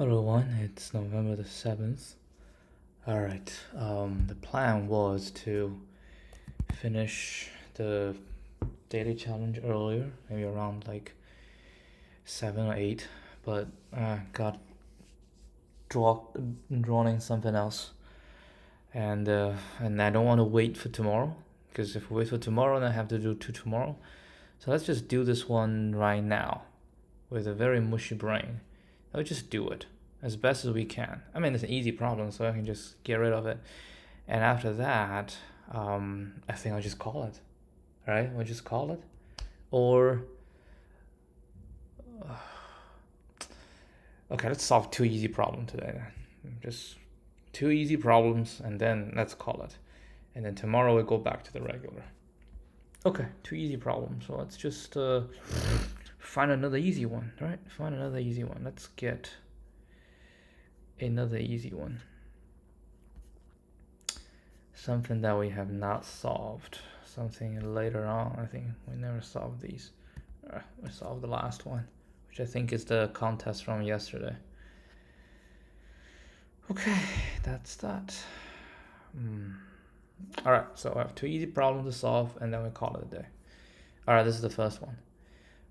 Hello everyone, it's November the 7th. Alright, the plan was to finish the daily challenge earlier, maybe around like 7 or 8, but I got drawn in something else. And I don't want to wait for tomorrow, because if we wait for tomorrow, then I have to do 2 tomorrow. So let's just do this one right now with a very mushy brain. Let's just do it as best as we can. I mean, it's an easy problem, so I can just get rid of it. And after that, I think I'll just call it. Right? We'll just call it. Or okay, let's solve 2 easy problems today then. Just 2 easy problems, and then let's call it. And then tomorrow we'll go back to the regular. Okay, 2 easy problems. So let's just find another easy one, right? Find another easy one. Let's get another easy one. Something that we have not solved. Something later on. I think we never solved these. We solved the last one, which I think is the contest from yesterday. Okay, that's that. Alright, so I have 2 easy problems to solve, and then we call it a day. Alright, this is the first one.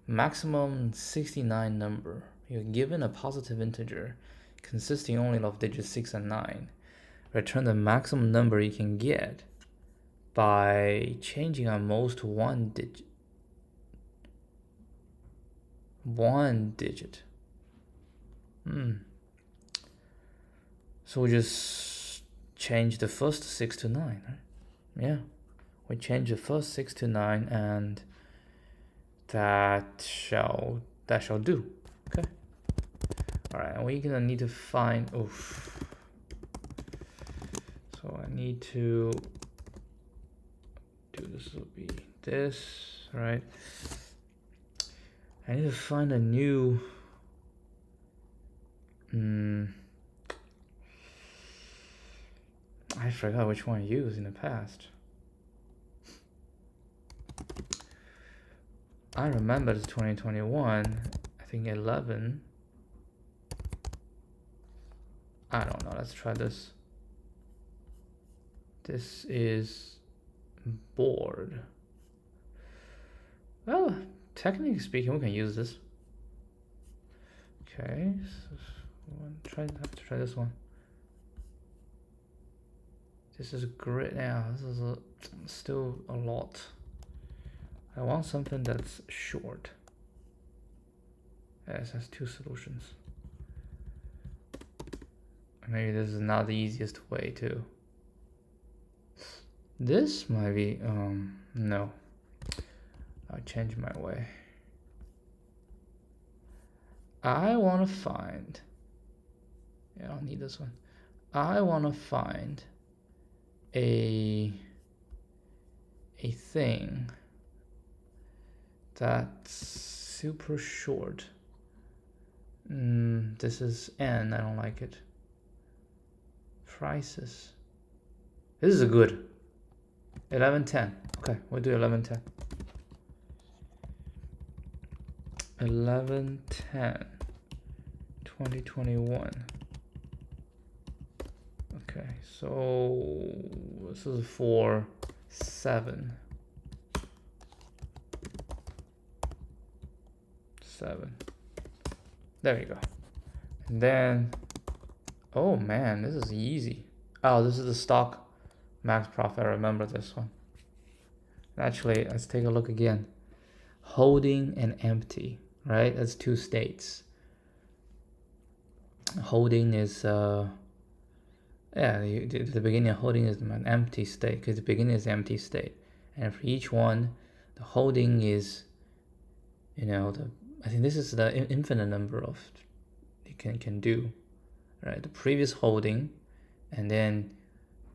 Maximum 69 number. You're given a positive integer consisting only of digits 6 and 9. Return the maximum number you can get by changing at most one digit. One digit. So we just change the first 6 to 9, right? Yeah. We change the first 6 to 9, and that shall do. Okay. Alright, and we're gonna need to find so I need to do this. Will be this, right? I need to find a new I forgot which one I used in the past. I remember it's 2021. I think 11. I don't know. Let's try this. This is board. Well, technically speaking, we can use this. Okay, so have to try this one. This is great now. This is still a lot. I want something that's short. Yes, has 2 solutions. Maybe this is not the easiest way to. This might be, no. I'll change my way. I want to find, I don't need this one. I want to find a thing that's super short. This is N, I don't like it. Prices. This is a good 1110. Okay, we'll do 1110. 1110 2021. Okay, so this is for 7. There we go. And then, oh man, this is easy. Oh, this is the stock max profit. I remember this one. Actually, let's take a look again. Holding and empty, right? That's 2 states. Holding is the beginning of holding is an empty state, because the beginning is empty state, and for each one, the holding is, I think this is the infinite number of you can do, right? The previous holding, and then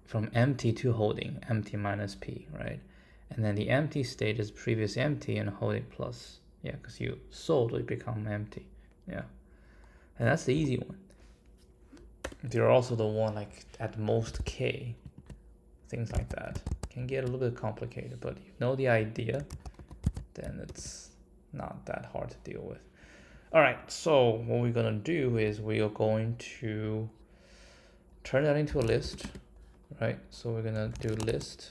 from empty to holding, empty minus p, right? And then the empty state is previous empty and holding plus, because you sold it become empty, and that's the easy one. There are also the one like at most k, things like that can get a little bit complicated, but you know the idea, then it's not that hard to deal with. All right, so what we're gonna do is we are going to turn that into a list, right? So we're gonna do list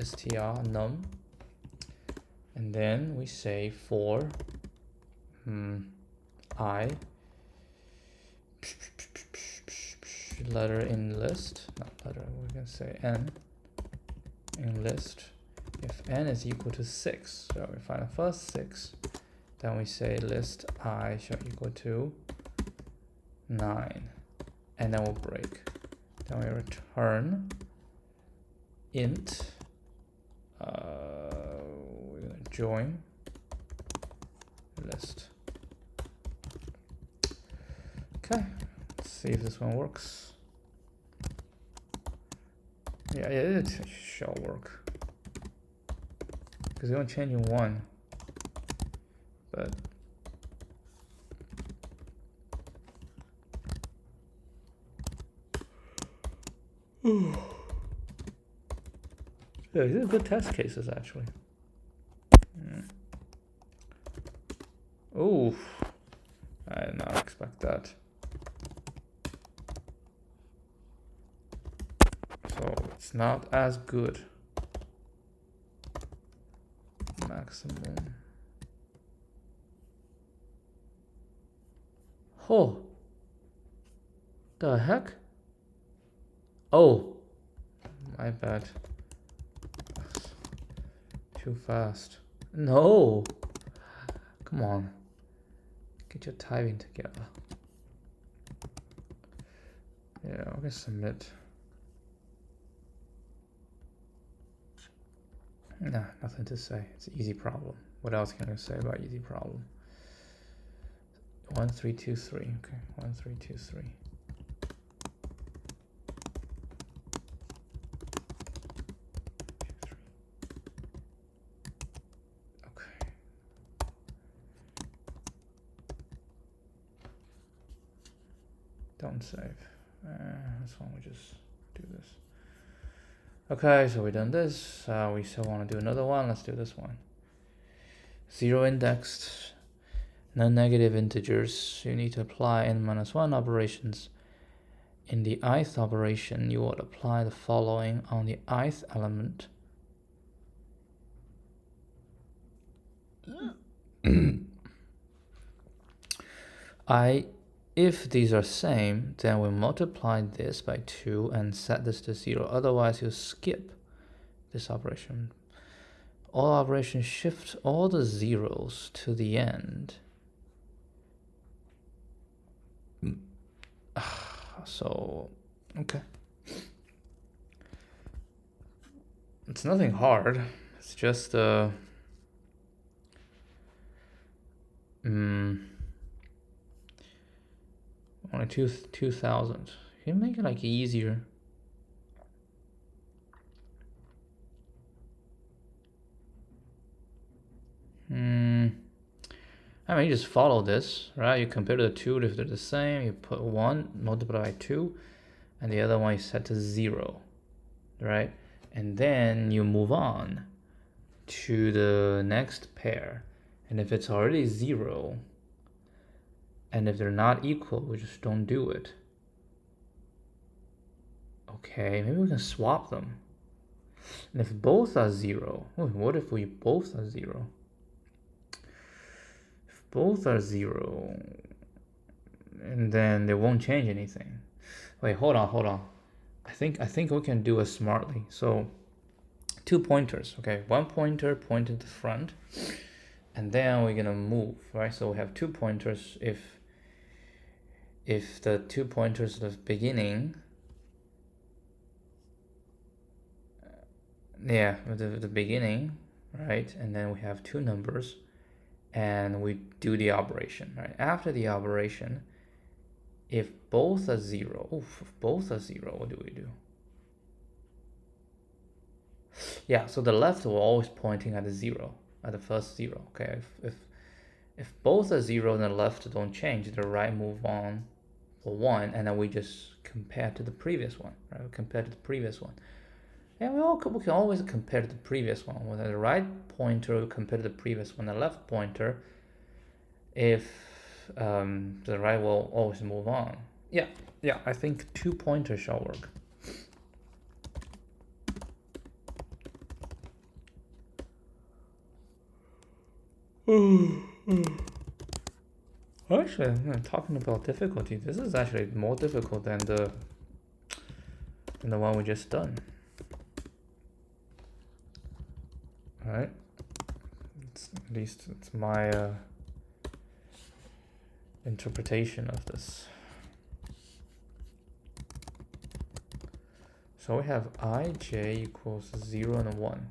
str num, and then we say for I letter in list, not letter, we're gonna say n in list. If n is equal to 6, so we find the first 6, then we say list I shall equal to 9, and then we'll break. Then we return int, we're gonna join list. Okay, let's see if this one works. Yeah, it shall work. Because we're only changing one. But yeah, these are good test cases actually. Oof, I did not expect that. So it's not as good. Maximum. Oh, the heck? Oh, my bad. Too fast. No, come on. Get your typing together. Yeah, I'm gonna submit. Nah, nothing to say. It's an easy problem. What else can I say about easy problem? 1323. Okay, 1323. Okay. Don't save. This one we just do this. Okay, so we've done this. We still want to do another one. Let's do this one. 0 indexed, non-negative integers. You need to apply n-1 operations. In the ith operation, you would apply the following on the ith element. If these are same, then we multiply this by 2 and set this to 0. Otherwise, you skip this operation. All operations shift all the zeros to the end. So, okay. It's nothing hard. It's just only 2,000. You can make it like easier. I mean, you just follow this, right? You compare the two if they're the same. You put 1, multiply by 2, and the other one is set to 0, right? And then you move on to the next pair. And if it's already 0, and if they're not equal, we just don't do it. Okay, maybe we can swap them. And if both are 0, what if we both are 0? If both are 0, and then they won't change anything. Wait, hold on. I think we can do it smartly. So 2 pointers, okay? 1 pointer pointed to the front, and then we're gonna move, right? So we have 2 pointers. If the 2 pointers at the beginning, yeah, the beginning, right? And then we have 2 numbers, and we do the operation, right? After the operation, if both are 0, if both are 0, what do we do? Yeah, so the left will always pointing at the 0, at the first 0. Okay, if both are 0 and the left don't change, the right move on for 1, and then we just compare to the previous one, right? We compare to the previous one. And we can always compare to the previous one. With the right pointer, we compare to the previous one. The left pointer, if the right will always move on. Yeah, I think 2 pointers shall work. Actually, talking about difficulty, this is actually more difficult than the one we just done. All right, at least it's my interpretation of this. So we have ij equals 0 and 1,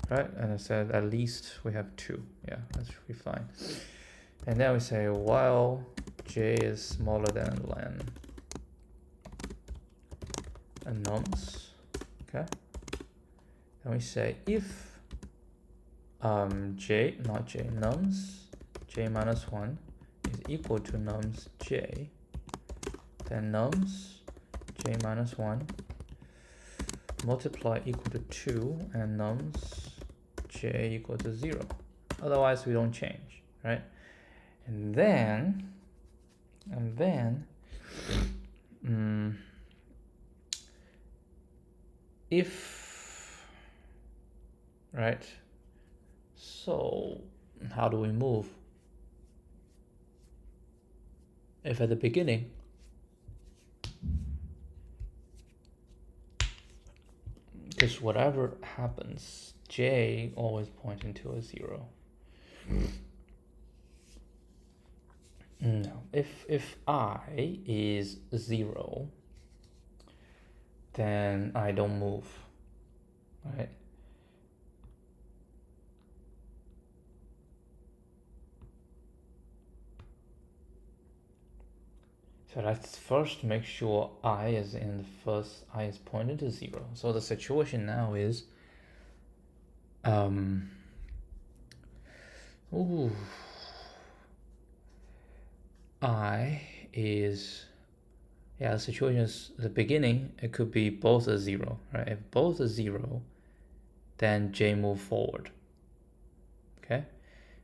right? And I said at least we have 2. Yeah, that should be fine. And then we say while j is smaller than len and nums, okay? Then we say if nums j minus 1 is equal to nums j, then nums j minus 1 multiply equal to 2 and nums j equal to 0. Otherwise we don't change, right? And then if, right, so how do we move? If at the beginning because whatever happens, j always pointing to a 0. No, if I is 0, then I don't move, right? So let's first make sure I is in the first, I is pointed to 0. So the situation now is, I is, yeah, the situation is the beginning, it could be both a 0, right? If both are 0, then j move forward, okay?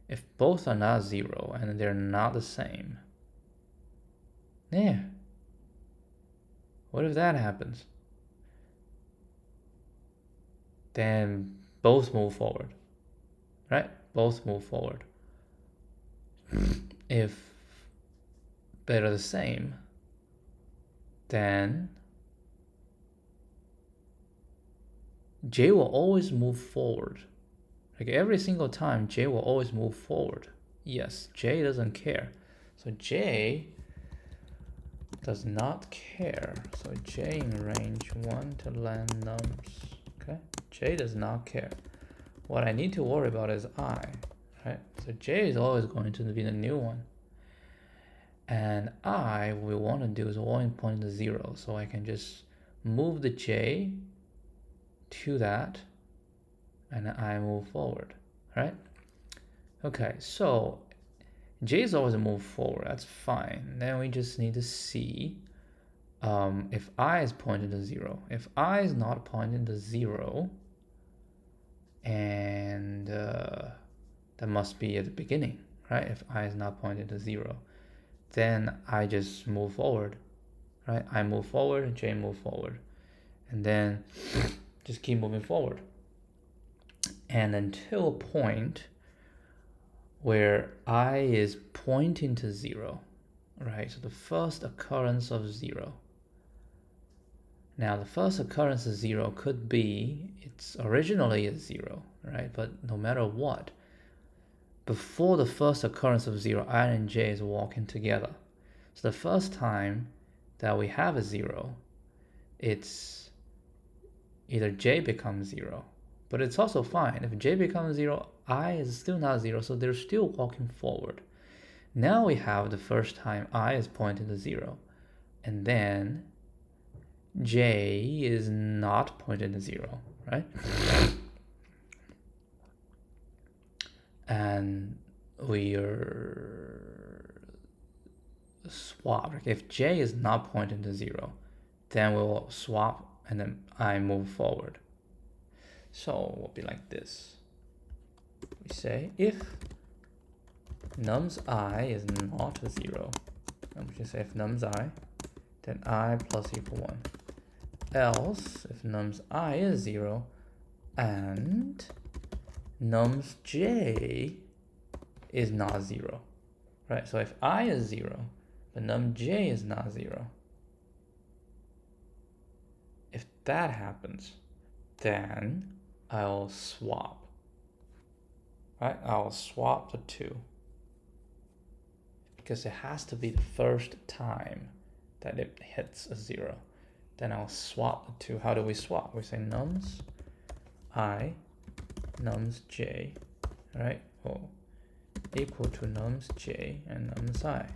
If both are not 0 and they're not the same, yeah, what if that happens? Then both move forward, right? Both move forward. If they're the same, then j will always move forward. Like every single time, j will always move forward. Yes, j doesn't care. So j does not care. So j in range 1 to len nums. Okay, j does not care. What I need to worry about is I, right? So j is always going to be the new one. And I, what we want to do is always point to 0. So I can just move the j to that, and I move forward, right? Okay, so j is always a move forward, that's fine. Then we just need to see if I is pointing to 0. If I is not pointing to 0, and that must be at the beginning, right? If I is not pointing to 0, then I just move forward, right? I move forward, j move forward, and then just keep moving forward. And until a point where I is pointing to 0, right? So the first occurrence of 0. Now the first occurrence of 0 could be, it's originally a 0, right? But no matter what, before the first occurrence of 0, I and j is walking together. So the first time that we have a 0, it's either j becomes 0, but it's also fine. If j becomes 0, I is still not 0, so they're still walking forward. Now we have the first time I is pointing to 0, and then j is not pointing to 0, right? And we are swap. If j is not pointing to 0, then we'll swap and then I move forward. So it will be like this. We say if nums I is not 0. I'm just say if nums I, then I plus equal 1. Else, if nums I is 0 and nums j is not 0, right? So if I is 0, but num j is not 0, if that happens, then I'll swap, right? I'll swap the 2 because it has to be the first time that it hits a 0. Then I'll swap the 2. How do we swap? We say nums I, nums j, right? Oh, equal to nums j and nums I.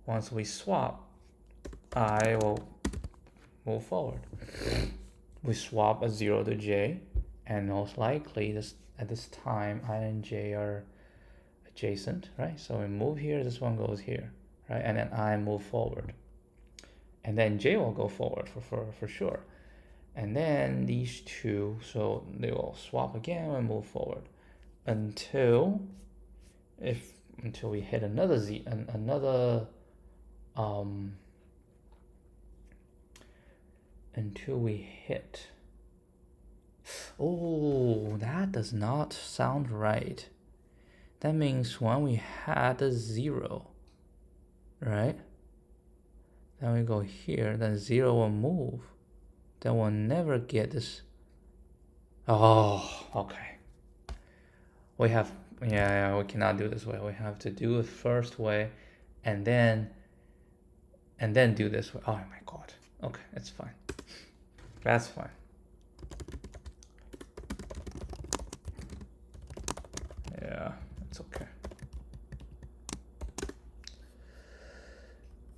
Once we swap, I will move forward. We swap a 0 to j, and most likely at this time I and j are adjacent, right? So we move here, this one goes here, right? And then I move forward. And then j will go forward for sure. And then these two, so they will swap again and move forward until we hit another until we hit. Oh, that does not sound right. That means when we had a 0, right? Then we go here, then 0 will move. Then we'll never get this. Oh, okay. We cannot do this way. We have to do it first way and then do this way. Oh my god. Okay, it's fine. That's fine. Yeah, it's okay.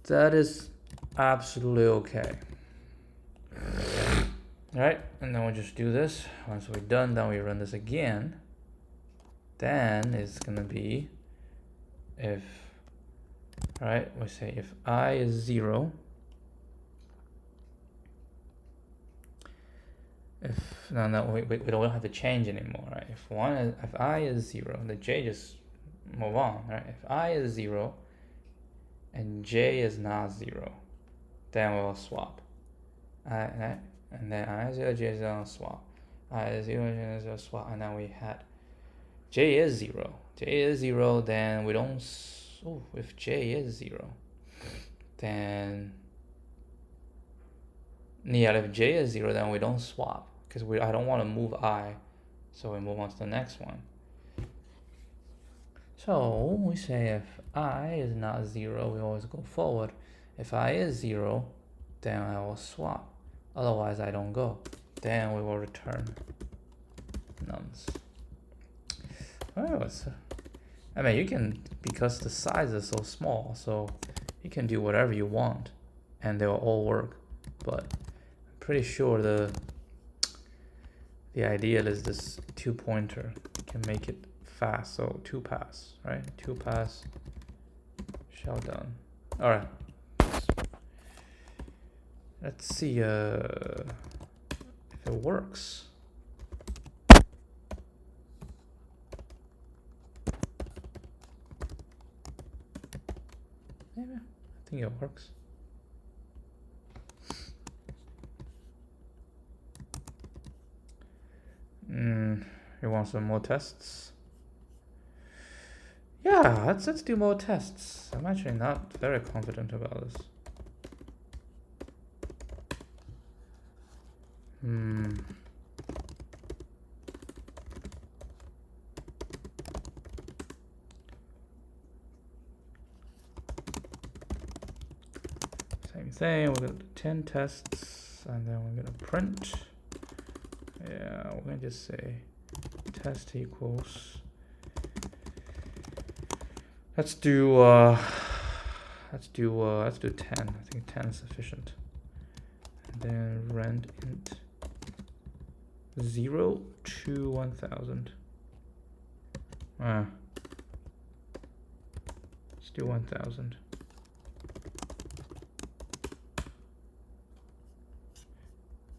That is absolutely okay. Alright, and then we'll just do this. Once we're done, then we run this again. Then it's gonna be if, right, we say if I is 0, we don't have to change anymore, right? If I is 0, the j just move on, right? If I is 0 and j is not 0, then we'll swap. And then I is 0, j is 0, swap. I is 0, j is 0, swap. And then we had j is 0. J is 0, then we don't. Oh, if j is 0, then yeah, if j is 0, then we don't swap because I don't want to move I, so we move on to the next one. So we say if I is not 0, we always go forward. If I is 0, then I will swap. Otherwise, I don't go. Then we will return nums. Well, I mean, you can, because the size is so small, so you can do whatever you want, and they will all work. But I'm pretty sure the idea is this 2-pointer can make it fast. So 2pass, right? 2pass shell done. All right. Let's see if it works. Yeah, I think it works. You want some more tests? Yeah, let's do more tests. I'm actually not very confident about this. Same thing, we're gonna do 10 tests and then we're gonna print. Yeah, we're gonna just say test equals. Let's do 10. I think 10 is sufficient. And then rand int 0 to 1000. Let's do 1000.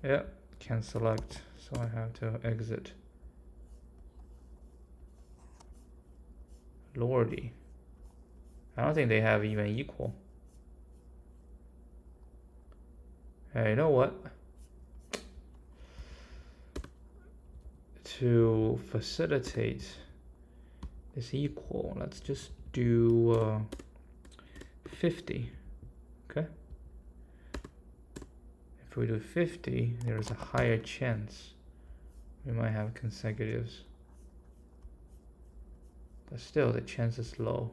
Yeah, can't select, so I have to exit. Lordy. I don't think they have even equal. Hey, you know what? To facilitate this equal, let's just do 50. Okay. If we do 50, there's a higher chance we might have consecutives. But still, the chance is low.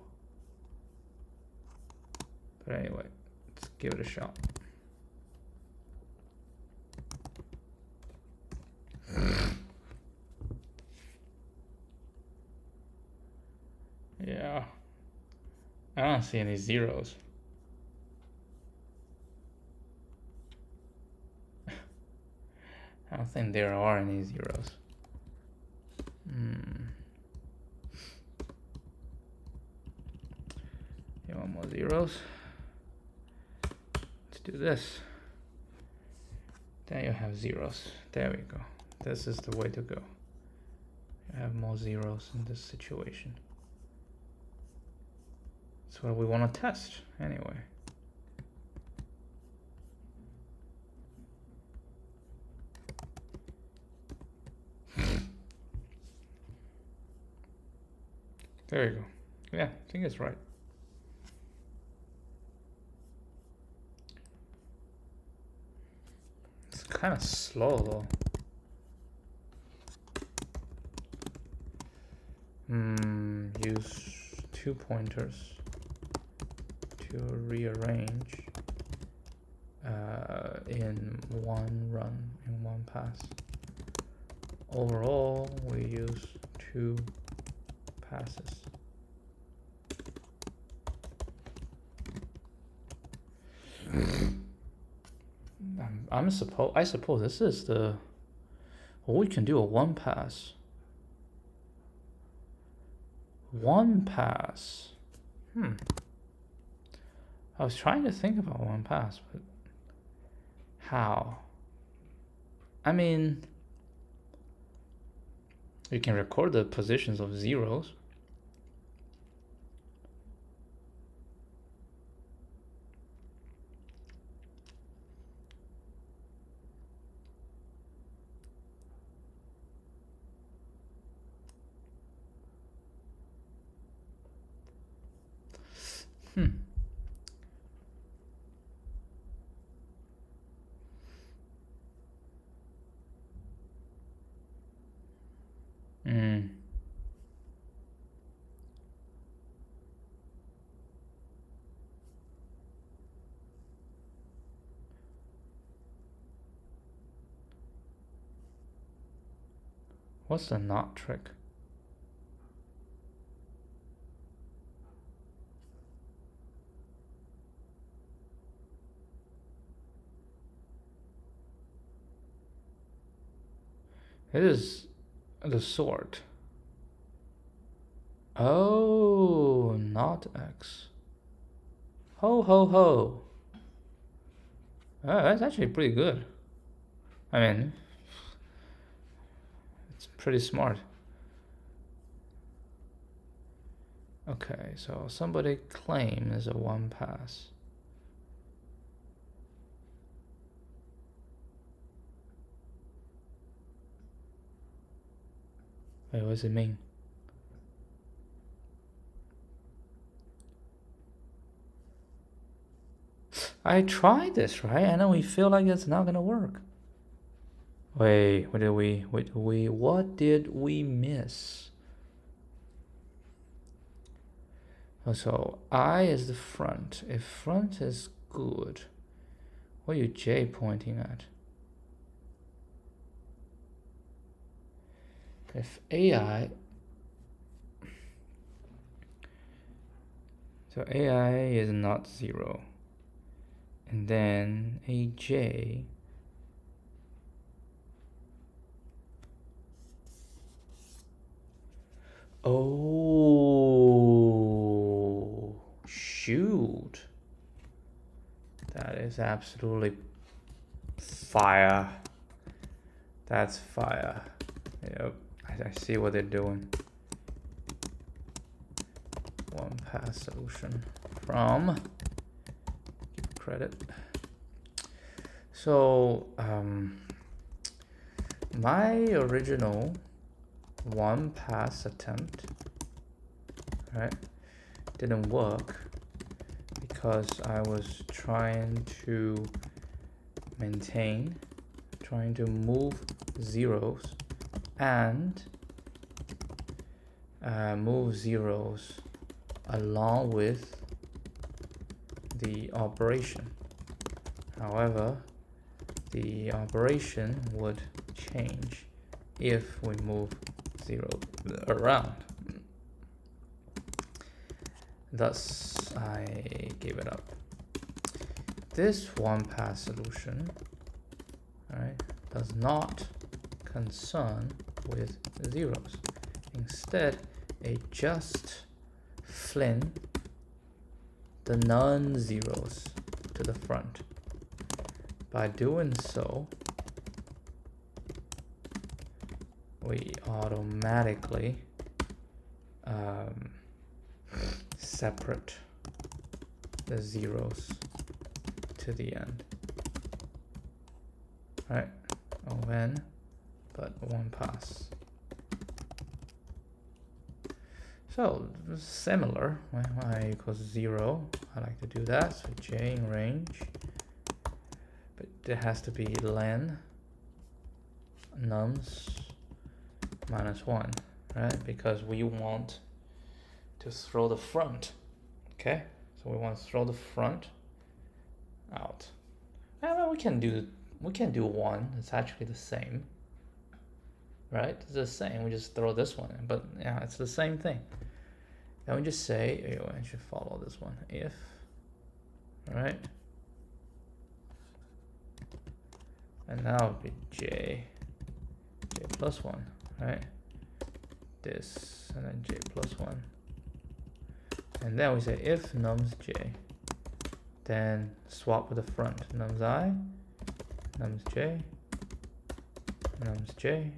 But anyway, let's give it a shot. Yeah, I don't see any zeros. I don't think there are any zeros. You want more zeros? Let's do this. Then you have zeros. There we go. This is the way to go. You have more zeros in this situation. That's what we want to test anyway. There you go. Yeah, I think it's right. It's kind of slow though. Use 2 pointers to rearrange in one run, in one pass. Overall, we use 2 passes. I suppose this is the, well, we can do a 1 pass. 1 pass. I was trying to think about 1 pass, but how? I mean, you can record the positions of zeros. What's the not trick? It is the sort. Oh, not X. Ho, ho, ho. Oh, that's actually pretty good. I mean, it's pretty smart. Okay, so somebody claims a 1 pass. Wait, what does it mean? I tried this, right? And then we feel like it's not gonna work. Wait, what did we miss? Oh, so I is the front. If front is good, what are you J pointing at? If AI, so AI is not 0, and then AJ oh shoot, that is absolutely fire. That's fire. Yep, I see what they're doing. one pass solution from credit. So my original one pass attempt, right, didn't work because I was trying to move zeros and move zeros along with the operation. However, the operation would change if we move zero around. Thus, I gave it up. This one pass solution, right, does not concern with zeros. Instead, it just fling the non-zeros to the front. By doing so, we automatically separate the zeros to the end. Right? ON, but one pass. So similar, right? Y equals 0. I like to do that. So j in range, but there has to be len nums minus 1, right? Because we want to throw the front. Okay, so we want to throw the front out. Well, we can do 1. It's actually the same, right? It's the same. We just throw this one in, but yeah, it's the same thing. Then we just say, I should follow this one. If, right? And now it'll be j plus 1, right? This, and then j plus 1. And then we say if nums j, then swap with the front. Nums I, nums j, nums j,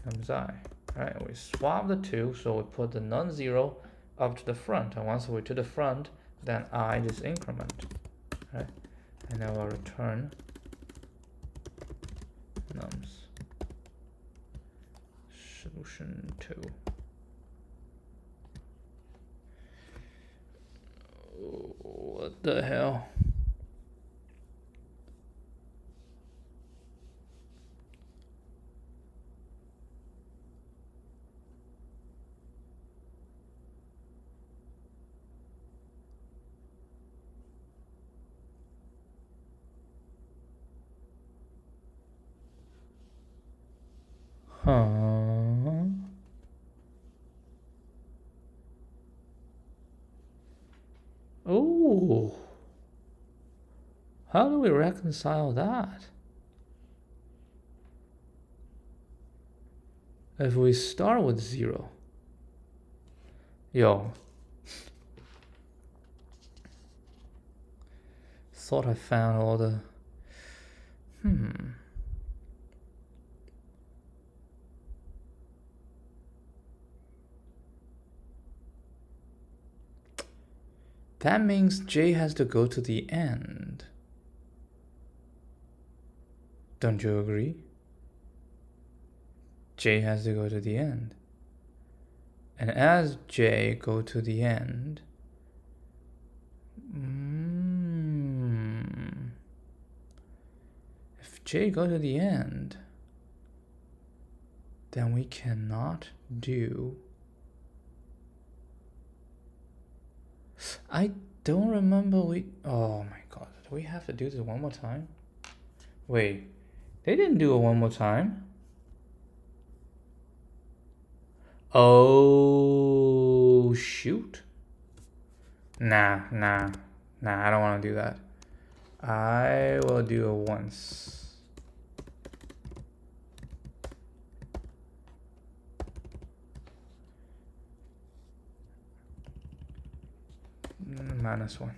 nums I. Right, we swap the two, so we put the non-zero up to the front, and once we're to the front, then I just increment, right? And then we'll return nums solution 2. What the hell? Huh? Oh, how do we reconcile that? If we start with 0, yo, thought I found all the, That means j has to go to the end. Don't you agree? J has to go to the end. And as j go to the end, if j go to the end, then we cannot do. I don't remember oh my god, do we have to do this one more time? Wait, they didn't do it one more time. Oh shoot. Nah, I don't want to do that. I will do it once. Minus 1.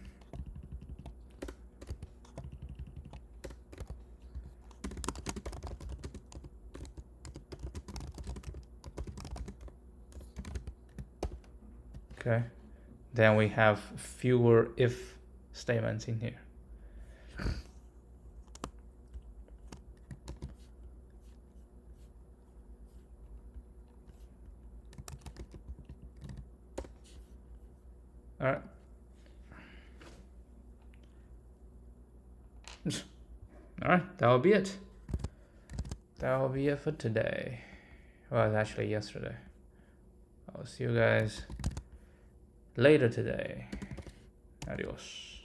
Okay, then we have fewer if statements in here. All right. All right, that will be it. That will be it for today. Well, it's actually yesterday. I'll see you guys later today. Adios.